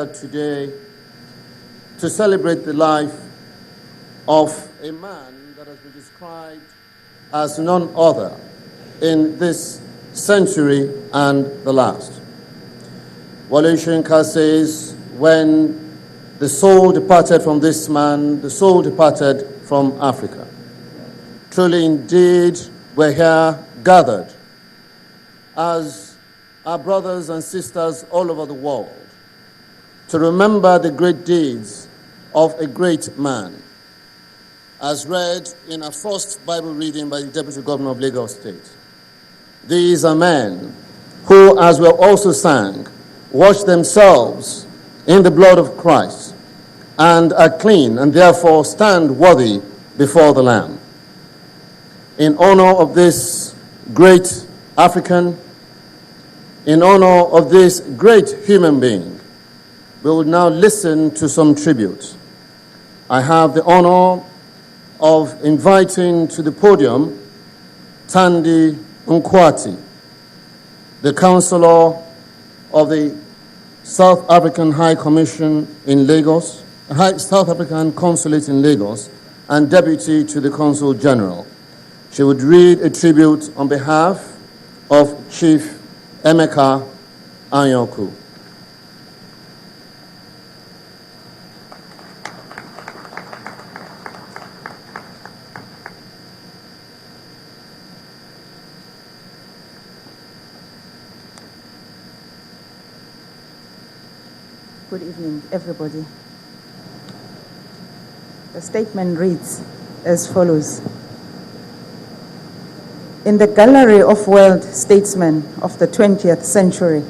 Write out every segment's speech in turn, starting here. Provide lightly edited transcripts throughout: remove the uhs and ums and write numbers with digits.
Today to celebrate the life of a man that has been described as none other in this century and the last. Wale Soyinka says, when the soul departed from this man, the soul departed from Africa. Truly indeed, we're here gathered as our brothers and sisters all over the world to remember the great deeds of a great man, as read in our first Bible reading by the Deputy Governor of Lagos State. These are men who, as we also sang, washed themselves in the blood of Christ and are clean and therefore stand worthy before the Lamb. In honor of this great African, in honor of this great human being, we will now listen to some tribute. I have the honor of inviting to the podium Thandi Nkwati, the Counselor of the South African High Commission in Lagos, South African Consulate in Lagos, and Deputy to the Consul General. She would read a tribute on behalf of Chief Emeka Anyaoku. Good evening, everybody. The statement reads as follows. In the gallery of world statesmen of the 20th century,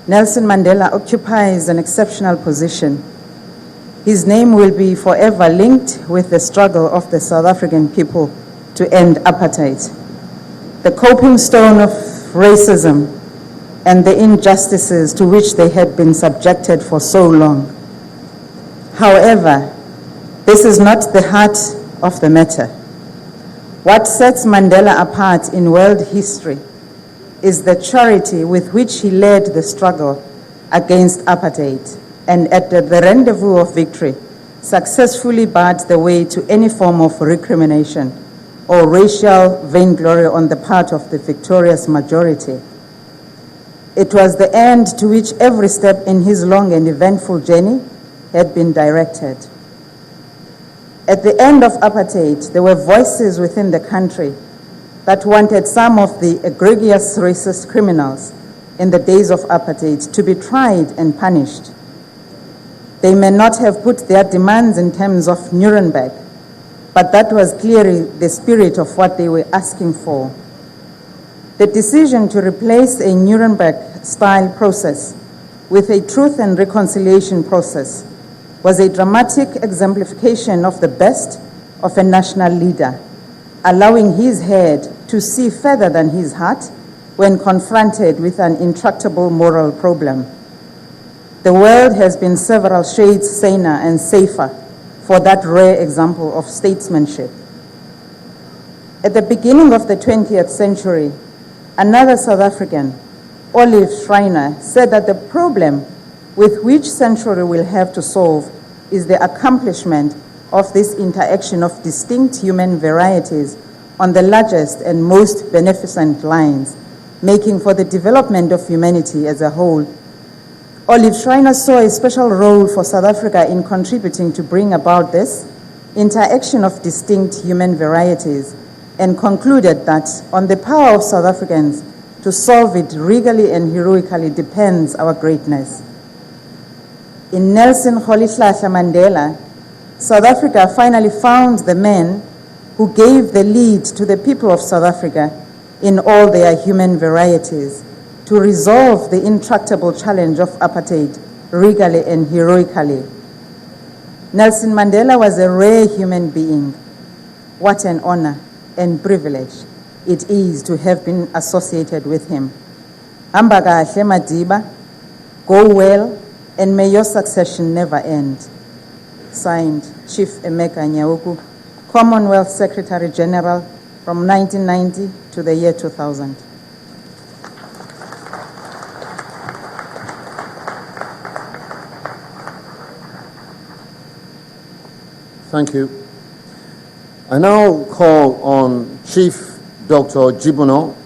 Nelson Mandela occupies an exceptional position. His name will be forever linked with the struggle of the South African people to end apartheid, the coping stone of racism, and the injustices to which they had been subjected for so long. However, this is not the heart of the matter. What sets Mandela apart in world history is the charity with which he led the struggle against apartheid, and at the rendezvous of victory, successfully barred the way to any form of recrimination or racial vainglory on the part of the victorious majority. It was the end to which every step in his long and eventful journey had been directed. At the end of apartheid, there were voices within the country that wanted some of the egregious racist criminals in the days of apartheid to be tried and punished. They may not have put their demands in terms of Nuremberg, but that was clearly the spirit of what they were asking for. The decision to replace a Nuremberg-style process with a truth and reconciliation process was a dramatic exemplification of the best of a national leader, allowing his head to see further than his heart when confronted with an intractable moral problem. The world has been several shades saner and safer for that rare example of statesmanship. At the beginning of the 20th century, another South African, Olive Schreiner, said that the problem with which century will have to solve is the accomplishment of this interaction of distinct human varieties on the largest and most beneficent lines, making for the development of humanity as a whole. Olive Schreiner saw a special role for South Africa in contributing to bring about this interaction of distinct human varieties, and concluded that on the power of South Africans to solve it regally and heroically depends our greatness. In Nelson Rolihlahla Mandela, South Africa finally found the man who gave the lead to the people of South Africa in all their human varieties to resolve the intractable challenge of apartheid regally and heroically. Nelson Mandela was a rare human being. What an honor and privilege it is to have been associated with him. Hamba kahle Madiba, go well, and may your succession never end. Signed, Chief Emeka Anyaoku, Commonwealth Secretary General from 1990 to the year 2000. Thank you. I now call on Chief Dr. Jibuno